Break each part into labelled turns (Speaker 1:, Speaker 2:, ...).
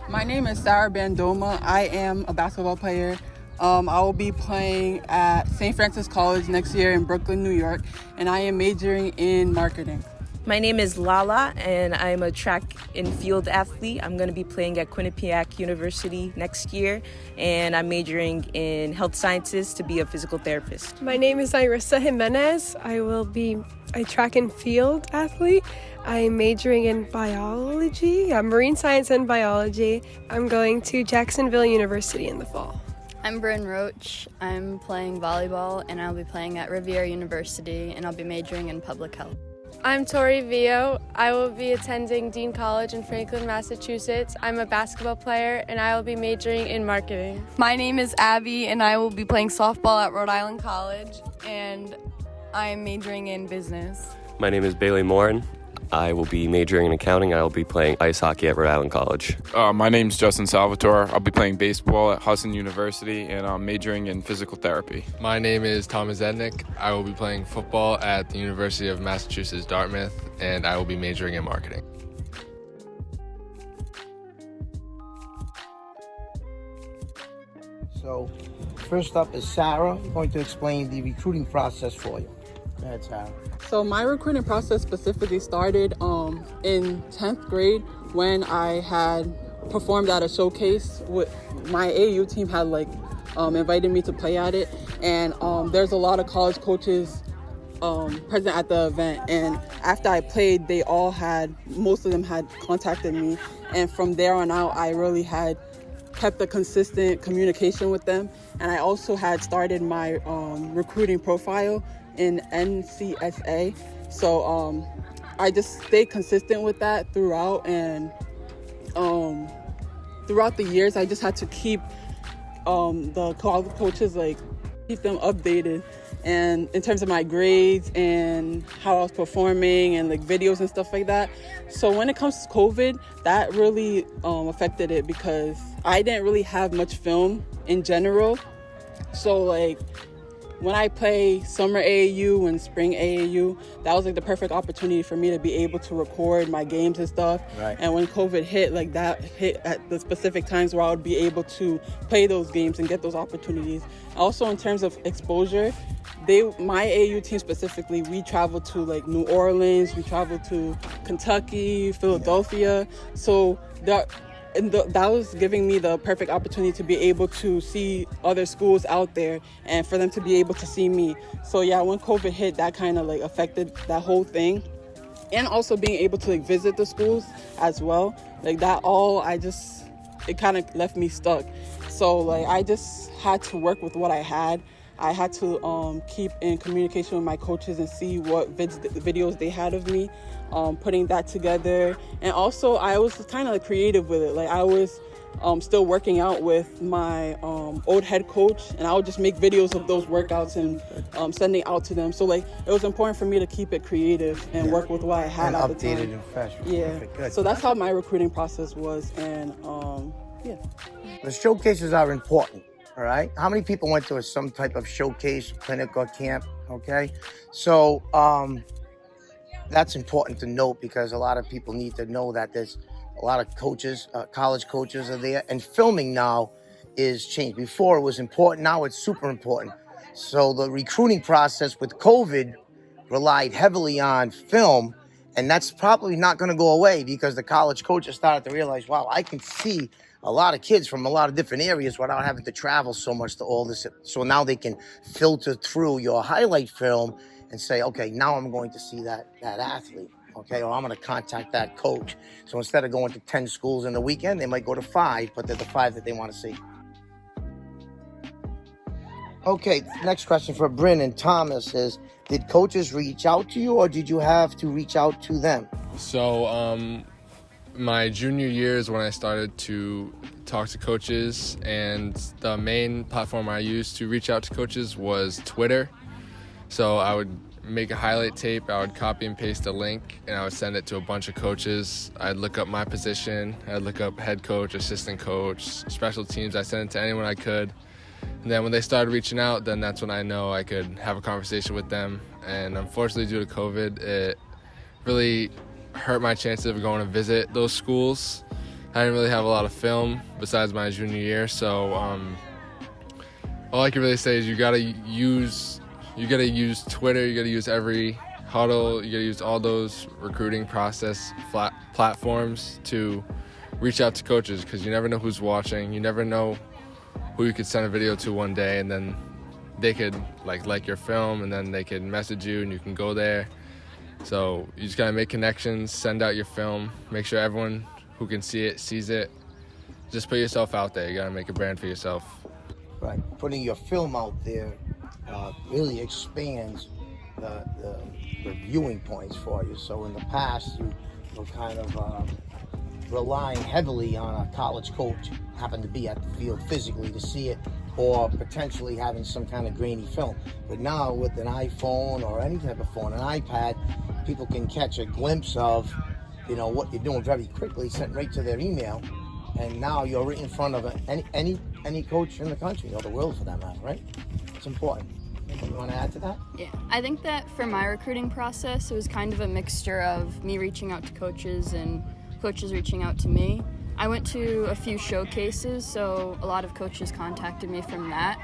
Speaker 1: My name is Bandoma. I am a basketball player. I will be playing at St. Francis College next year in Brooklyn, New York, and I am majoring in marketing.
Speaker 2: My name is Lala, and I'm a track and field athlete. I'm going to be playing at Quinnipiac University next year, and I'm majoring in health sciences to be a physical therapist.
Speaker 3: My name is Irrisa Jimenez. I will be a track and field athlete. I'm majoring in biology, marine science and biology. I'm going to Jacksonville University in the fall.
Speaker 4: I'm Brynn Roche. I'm playing volleyball, and I'll be playing at Riviera University, and I'll be majoring in public health.
Speaker 5: I'm Tori, Viau. I will be attending Dean College in Franklin, Massachusetts. I'm a basketball player, and I will be majoring in marketing.
Speaker 6: My name is Abby, and I will be playing softball at Rhode Island College, and I'm majoring in business.
Speaker 7: My name is Morin. I will be majoring in accounting. I will be playing ice hockey at Rhode Island College.
Speaker 8: My name is Johnston Salvatore. I'll be playing baseball at Hudson University, and I'm majoring in physical therapy.
Speaker 9: My name is Zednik. I will be playing football at the University of Massachusetts, Dartmouth, and I will be majoring in marketing.
Speaker 10: So, first up is Sarah, going to explain the recruiting process for you. Go ahead, Sarah.
Speaker 1: So my recruiting process specifically started in 10th grade when I had performed at a showcase. With my AAU team had invited me to play at it, and there's a lot of college coaches present at the event. And after I played, most of them had contacted me, and from there on out, I really had kept a consistent communication with them. And I also had started my recruiting profile in NCSA, so I just stayed consistent with that throughout, and throughout the years I just had to keep the college coaches keep them updated, and in terms of my grades and how I was performing and videos and stuff like that. So when it comes to COVID, that really affected it because I didn't really have much film in general. So when I play summer AAU and spring AAU, that was the perfect opportunity for me to be able to record my games and stuff.
Speaker 10: Right.
Speaker 1: And when COVID hit, that hit at the specific times where I would be able to play those games and get those opportunities. Also, in terms of exposure, my AAU team specifically, we traveled to New Orleans, we traveled to Kentucky, Philadelphia. So that was giving me the perfect opportunity to be able to see other schools out there and for them to be able to see me. So yeah, when COVID hit, that kind of affected that whole thing. And also being able to visit the schools as well. It kind of left me stuck. So I just had to work with what I had. I had to keep in communication with my coaches and see what videos they had of me, putting that together. And also, I was kind of creative with it. I was still working out with my old head coach, and I would just make videos of those workouts and sending out to them. So it was important for me to keep it creative and work with what I had at the time.
Speaker 10: Updated and fresh.
Speaker 1: Yeah.
Speaker 10: Good.
Speaker 1: So that's how my recruiting process was, and yeah.
Speaker 10: The showcases are important. All right. How many people went to some type of showcase, clinic, or camp? Okay. So that's important to note because a lot of people need to know that there's a lot of coaches, college coaches are there, and filming now is changed. Before it was important, now it's super important. So the recruiting process with COVID relied heavily on film, and that's probably not going to go away because the college coaches started to realize, wow, I can see a lot of kids from a lot of different areas without having to travel so much to all this. So now they can filter through your highlight film and say, okay, now I'm going to see that athlete, okay, or I'm going to contact that coach. So instead of going to 10 schools in the weekend, they might go to 5, but they're the 5 that they want to see. Okay, next question for Brynn and Thomas is, did coaches reach out to you or did you have to reach out to them?
Speaker 9: So, my junior year is when I started to talk to coaches, and the main platform I used to reach out to coaches was Twitter. So I would make a highlight tape, I would copy and paste a link, and I would send it to a bunch of coaches. I'd look up my position, I'd look up head coach, assistant coach, special teams. I sent it to anyone I could. And then when they started reaching out, then that's when I know I could have a conversation with them. And unfortunately, due to COVID, it really hurt my chances of going to visit those schools. I didn't really have a lot of film besides my junior year, so all I can really say is you gotta use Twitter, you gotta use every huddle, you gotta use all those recruiting process platforms to reach out to coaches, because you never know who's watching, you never know who you could send a video to one day, and then they could like your film, and then they could message you and you can go there. So you just gotta make connections, send out your film, make sure everyone who can see it sees it. Just put yourself out there. You gotta make a brand for yourself.
Speaker 10: Right, putting your film out there really expands the viewing points for you. So in the past, you were kind of relying heavily on a college coach, happened to be at the field physically to see it, or potentially having some kind of grainy film. But now with an iPhone or any type of phone, an iPad, people can catch a glimpse of, you know, what you're doing very quickly, sent right to their email, and now you're right in front of any coach in the country or the world for that matter, right? It's important. You want to add to that?
Speaker 4: Yeah, I think that for my recruiting process, it was kind of a mixture of me reaching out to coaches and coaches reaching out to me. I went to a few showcases, so a lot of coaches contacted me from that.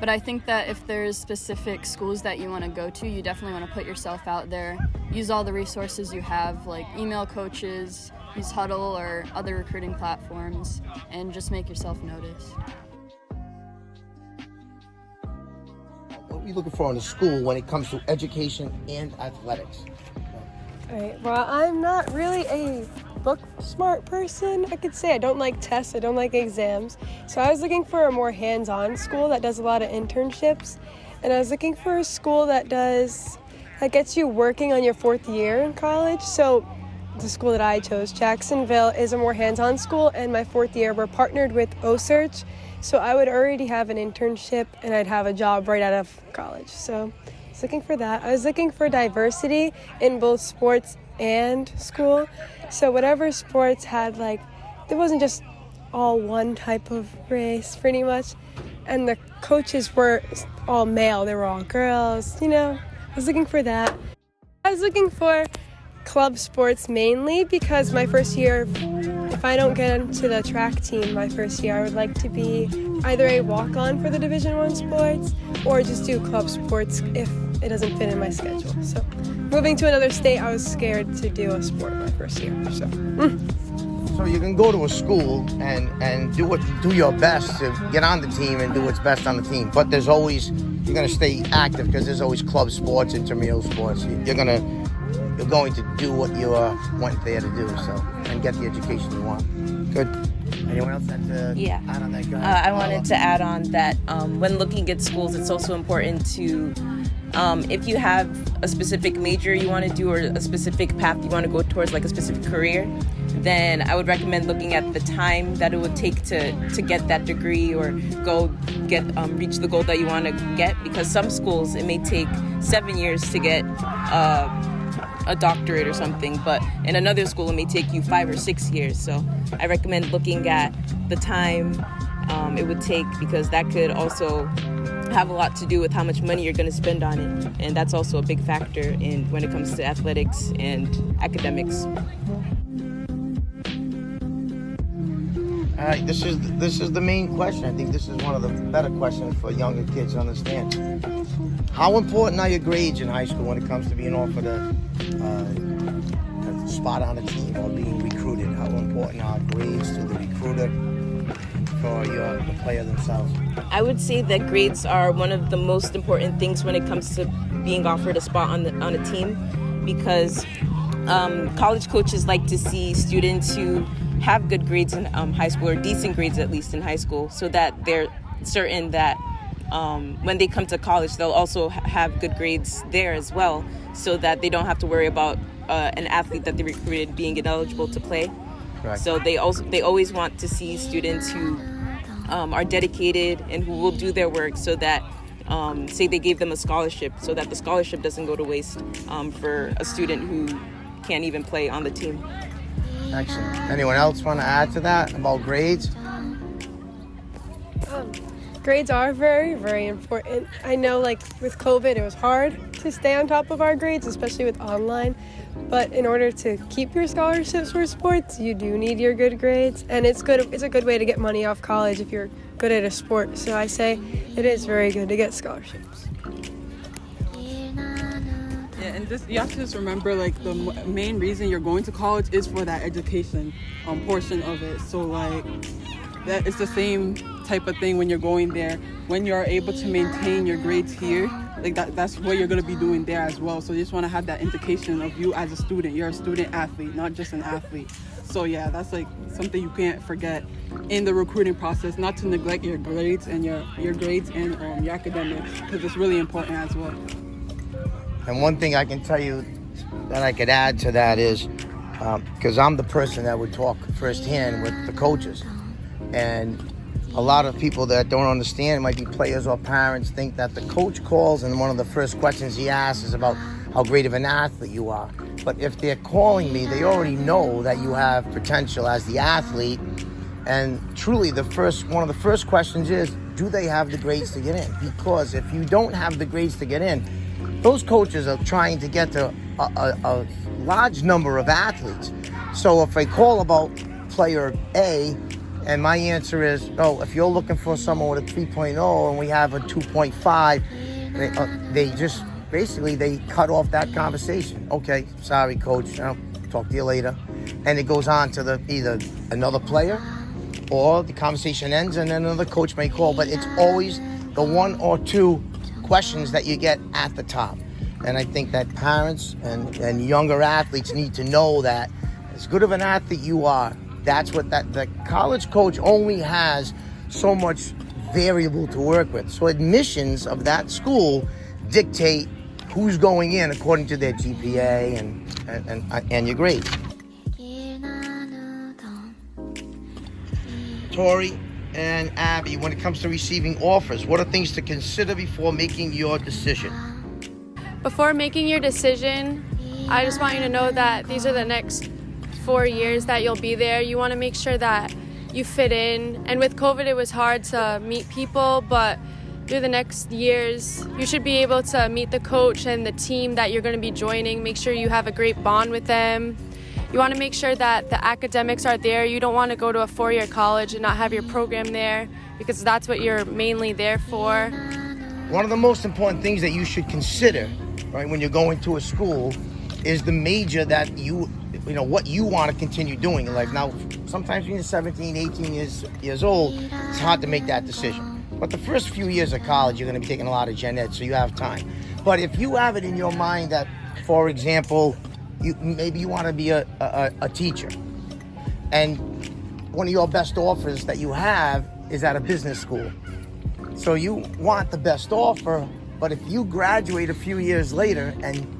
Speaker 4: But I think that if there's specific schools that you want to go to, you definitely want to put yourself out there. Use all the resources you have, like email coaches, use Huddle or other recruiting platforms, and just make yourself noticed.
Speaker 10: What are you looking for in a school when it comes to education and athletics?
Speaker 3: All right, well, I'm not really a book smart person, I could say. I don't like tests, I don't like exams. So I was looking for a more hands-on school that does a lot of internships. And I was looking for a school that gets you working on your 4th year in college. So the school that I chose, Jacksonville, is a more hands-on school, and my 4th year we're partnered with OSearch. So I would already have an internship and I'd have a job right out of college. So I was looking for that. I was looking for diversity in both sports and school. So whatever sports had, there wasn't just all one type of race pretty much. And the coaches were all male, they were all girls, you know. I was looking for that. I was looking for club sports mainly because my first year, if I don't get into the track team my first year, I would like to be either a walk-on for the Division I sports or just do club sports if it doesn't fit in my schedule. So moving to another state, I was scared to do a sport my first year.
Speaker 10: So you can go to a school and do your best to get on the team and do what's best on the team. But you're going to stay active because there's always club sports, intramural sports. You're going to do what you want there to do, and get the education you want. Good. Anyone else add on that? Go ahead.
Speaker 2: I wanted to add on that when looking at schools, it's also important to, if you have a specific major you want to do or a specific path you want to go towards, like a specific career, then I would recommend looking at the time that it would take to get that degree or reach the goal that you want to get, because some schools it may take 7 years to get a doctorate or something, but in another school it may take you 5 or 6 years. So I recommend looking at the time it would take, because that could also have a lot to do with how much money you're going to spend on it, and that's also a big factor when it comes to athletics and academics.
Speaker 10: All right, this is the main question. I think this is one of the better questions for younger kids to understand. How important are your grades in high school when it comes to being offered a spot on a team or being recruited? How important are grades to the recruiter for the player themselves?
Speaker 2: I would say that grades are one of the most important things when it comes to being offered a spot on a team, because college coaches like to see students who have good grades in high school, or decent grades at least in high school, so that they're certain that when they come to college they'll also have good grades there as well, so that they don't have to worry about an athlete that they recruited being ineligible to play. Correct. So they always want to see students who are dedicated and who will do their work, so that say they gave them a scholarship, so that the scholarship doesn't go to waste for a student who can't even play on the team.
Speaker 10: Excellent. Anyone else want to add to that about grades?
Speaker 3: Grades are very, very important. I know, like, with COVID, it was hard to stay on top of our grades, especially with online. But in order to keep your scholarships for sports, you do need your good grades. And it's a good way to get money off college if you're good at a sport. So I say it is very good to get scholarships.
Speaker 1: Yeah, and you have to just remember, like, the main reason you're going to college is for that education portion of it. So, like, that is the same type of thing when you're going there. When you're able to maintain your grades here, like that's what you're going to be doing there as well. So you just want to have that indication of you as a student. You're a student athlete, not just an athlete. So yeah, that's like something you can't forget in the recruiting process, not to neglect your grades and your grades and your academics, because it's really important as well.
Speaker 10: And one thing I can tell you that I could add to that is, because I'm the person that would talk firsthand with the coaches, and a lot of people that don't understand, it might be players or parents, think that the coach calls and one of the first questions he asks is about how great of an athlete you are. But if they're calling me, they already know that you have potential as the athlete. And truly, one of the first questions is, do they have the grades to get in? Because if you don't have the grades to get in, those coaches are trying to get to a large number of athletes. So if they call about player A, and my answer is, if you're looking for someone with a 3.0 and we have a 2.5, they just basically cut off that conversation. Okay, sorry, coach, I'll talk to you later. And it goes on to either another player, or the conversation ends and then another coach may call. But it's always the one or two questions that you get at the top. And I think that parents and younger athletes need to know that as good of an athlete you are, that's what the college coach only has so much variable to work with. So admissions of that school dictate who's going in according to their GPA and your grades. Tori and Abby, when it comes to receiving offers, what are things to consider before making your decision?
Speaker 5: Before making your decision, I just want you to know that these are the next 4 years that you'll be there. You want to make sure that you fit in. And with COVID, it was hard to meet people, but through the next years, you should be able to meet the coach and the team that you're going to be joining. Make sure you have a great bond with them. You want to make sure that the academics are there. You don't want to go to a 4-year college and not have your program there, because that's what you're mainly there for.
Speaker 10: One of the most important things that you should consider, right, when you're going to a school is the major that what you want to continue doing in life. Now, sometimes when you're 17, 18 years old, it's hard to make that decision. But the first few years of college, you're going to be taking a lot of gen ed, so you have time. But if you have it in your mind that, for example, maybe you want to be a teacher, and one of your best offers that you have is at a business school. So you want the best offer, but if you graduate a few years later and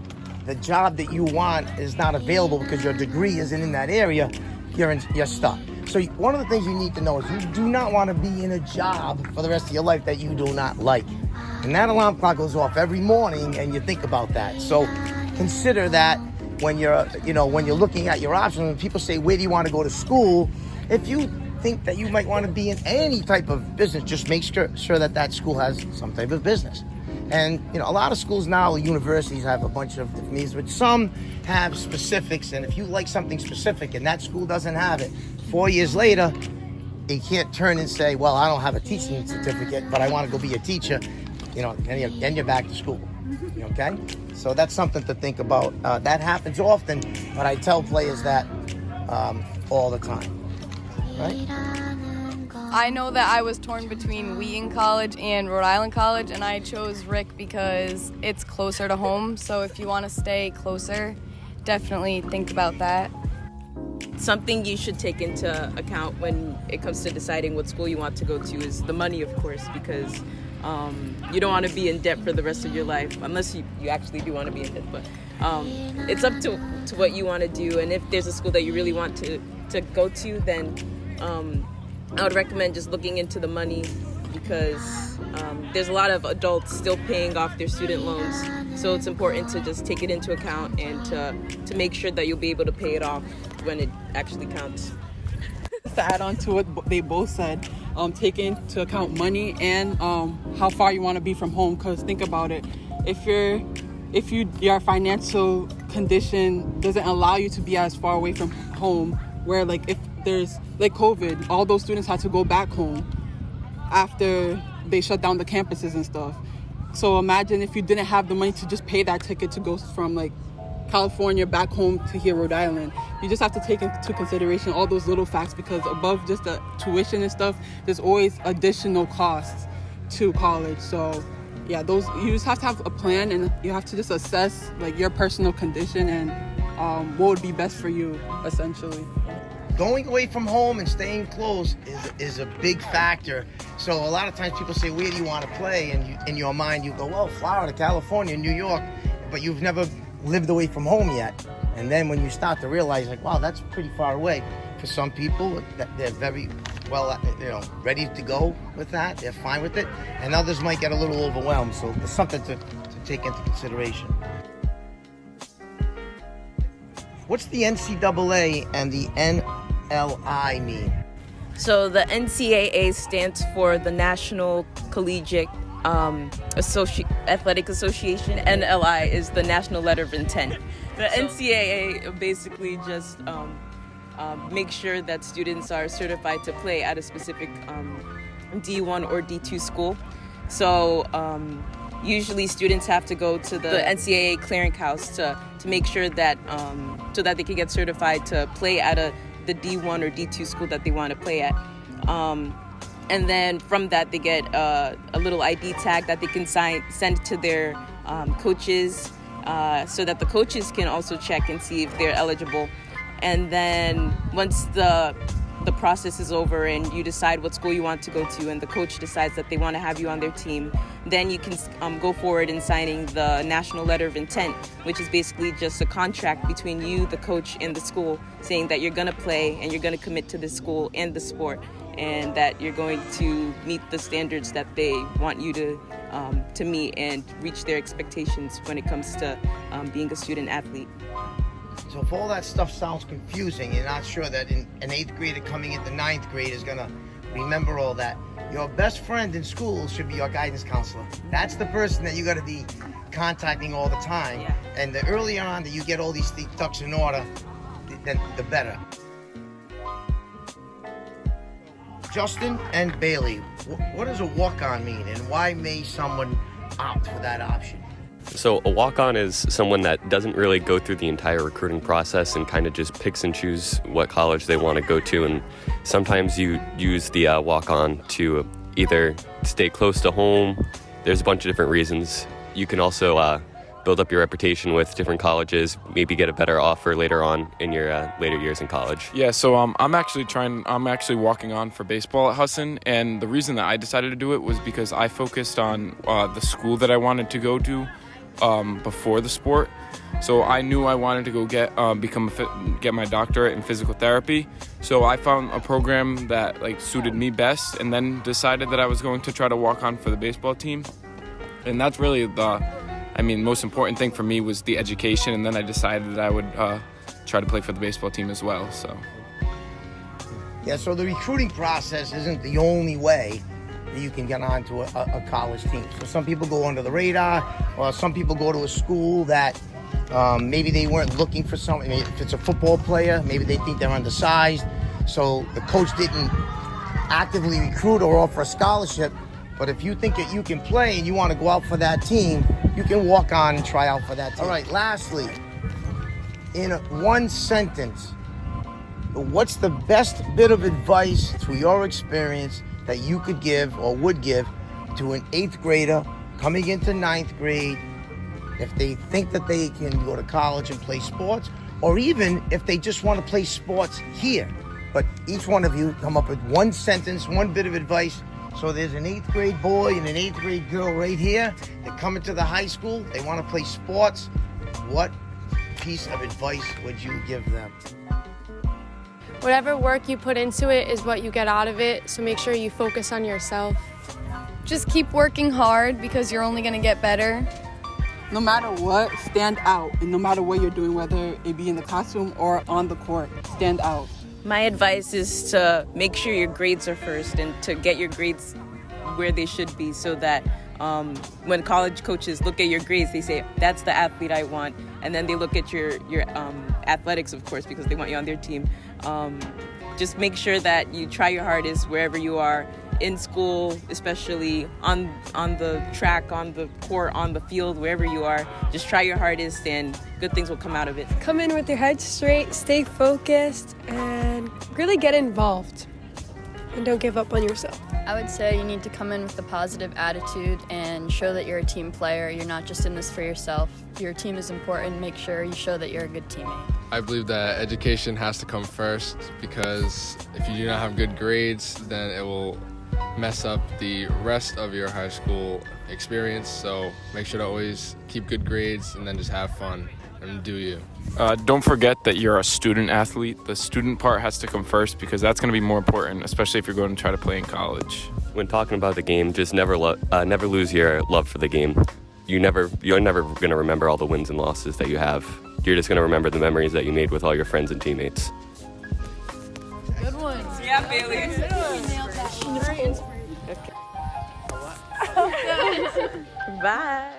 Speaker 10: the job that you want is not available because your degree isn't in that area, you're stuck. So one of the things you need to know is you do not want to be in a job for the rest of your life that you do not like. And that alarm clock goes off every morning and you think about that. So consider that when you're looking at your options. When people say, where do you want to go to school? If you think that you might want to be in any type of business, just make sure that school has some type of business. And a lot of schools now, universities have a bunch of different needs, but some have specifics. And if you like something specific and that school doesn't have it, 4 years later, you can't turn and say, well, I don't have a teaching certificate, but I want to go be a teacher. Then you're back to school. Okay? So that's something to think about. That happens often, but I tell players that all the time. Right?
Speaker 6: I know that I was torn between Wheaton College and Rhode Island College, and I chose Rick because it's closer to home. So if you want to stay closer, definitely think about that.
Speaker 2: Something you should take into account when it comes to deciding what school you want to go to is the money, of course, because you don't want to be in debt for the rest of your life, unless you actually do want to be in debt. But it's up to what you want to do. And if there's a school that you really want to go to, then I would recommend just looking into the money, because there's a lot of adults still paying off their student loans. So it's important to just take it into account and to make sure that you'll be able to pay it off when it actually counts.
Speaker 1: To add on to what they both said, take into account money and how far you want to be from home. Because think about it, if your financial condition doesn't allow you to be as far away from home, where like if there's like COVID, all those students had to go back home after they shut down the campuses and stuff. So imagine if you didn't have the money to just pay that ticket to go from like California back home to here, Rhode Island. You just have to take into consideration all those little facts, because above just the tuition and stuff, there's always additional costs to college. So yeah, you just have to have a plan, and you have to just assess like your personal condition and what would be best for you, essentially.
Speaker 10: Going away from home and staying close is a big factor. So a lot of times people say, where do you want to play? And in your mind you go, well, Florida, California, New York, but you've never lived away from home yet. And then when you start to realize, like, wow, that's pretty far away. For some people, they're very well, ready to go with that. They're fine with it. And others might get a little overwhelmed. So there's something to take into consideration. What's the NCAA and the NLI mean?
Speaker 2: So the NCAA stands for the National Collegiate Athletic Association. NLI is the National Letter of Intent. The NCAA basically just makes sure that students are certified to play at a specific D1 or D2 school. So usually students have to go to the NCAA clearinghouse to make sure that so that they can get certified to play at the D1 or D2 school that they want to play at. And then from that, they get a little ID tag that they can send to their coaches so that the coaches can also check and see if they're eligible. And then once the process is over and you decide what school you want to go to and the coach decides that they want to have you on their team, then you can go forward in signing the National Letter of Intent, which is basically just a contract between you, the coach, and the school, saying that you're going to play and you're going to commit to the school and the sport, and that you're going to meet the standards that they want you to meet and reach their expectations when it comes to being a student athlete.
Speaker 10: So if all that stuff sounds confusing, you're not sure that an 8th grader coming into 9th grade is going to remember all that, your best friend in school should be your guidance counselor. That's the person that you got to be contacting all the time. Yeah. And the earlier on that you get all these ducks in order, then the better. Justin and Bailey, what does a walk-on mean, and why may someone opt for that option?
Speaker 7: So a walk-on is someone that doesn't really go through the entire recruiting process and kind of just picks and chooses what college they want to go to. And sometimes you use the walk-on to either stay close to home. There's a bunch of different reasons. You can also build up your reputation with different colleges, maybe get a better offer later on in your later years in college.
Speaker 8: Yeah, so I'm actually walking on for baseball at Husson, and the reason that I decided to do it was because I focused on the school that I wanted to go to before the sport. So I knew I wanted to go get my doctorate in physical therapy. So I found a program that suited me best, and then decided that I was going to try to walk on for the baseball team. And that's really most important thing for me was the education, and then I decided that I would try to play for the baseball team as well. So
Speaker 10: yeah, so the recruiting process isn't the only way that you can get onto a college team. So some people go under the radar, or some people go to a school that maybe they weren't looking for something. If it's a football player, maybe they think they're undersized, so the coach didn't actively recruit or offer a scholarship. But if you think that you can play and you want to go out for that team, you can walk on and try out for that team. All right, lastly, in one sentence, what's the best bit of advice through your experience that you could give or would give to an 8th grader coming into 9th grade if they think that they can go to college and play sports, or even if they just want to play sports here? But each one of you come up with one sentence, one bit of advice. So there's an 8th grade boy and an 8th grade girl right here. They're coming to the high school. They want to play sports. What piece of advice would you give them?
Speaker 5: Whatever work you put into it is what you get out of it, so make sure you focus on yourself.
Speaker 6: Just keep working hard, because you're only going to get better.
Speaker 1: No matter what, stand out. And no matter what you're doing, whether it be in the classroom or on the court, stand out.
Speaker 2: My advice is to make sure your grades are first and to get your grades where they should be so that when college coaches look at your grades, they say, that's the athlete I want. And then they look at your athletics, of course, because they want you on their team. Just make sure that you try your hardest wherever you are, in school, especially on the track, on the court, on the field, wherever you are. Just try your hardest and good things will come out of it.
Speaker 3: Come in with your head straight, stay focused, and really get involved. And don't give up on yourself.
Speaker 4: I would say you need to come in with a positive attitude and show that you're a team player. You're not just in this for yourself. Your team is important. Make sure you show that you're a good teammate.
Speaker 9: I believe that education has to come first, because if you do not have good grades, then it will mess up the rest of your high school experience. So make sure to always keep good grades and then just have fun and do you.
Speaker 8: Don't forget that you're a student athlete. The student part has to come first, because that's going to be more important, especially if you're going to try to play in college.
Speaker 7: When talking about the game, just never lose your love for the game. You're never going to remember all the wins and losses that you have. You're just going to remember the memories that you made with all your friends and teammates.
Speaker 6: Good one.
Speaker 2: Yeah, Bailey.
Speaker 6: Very inspirational.
Speaker 2: Bye.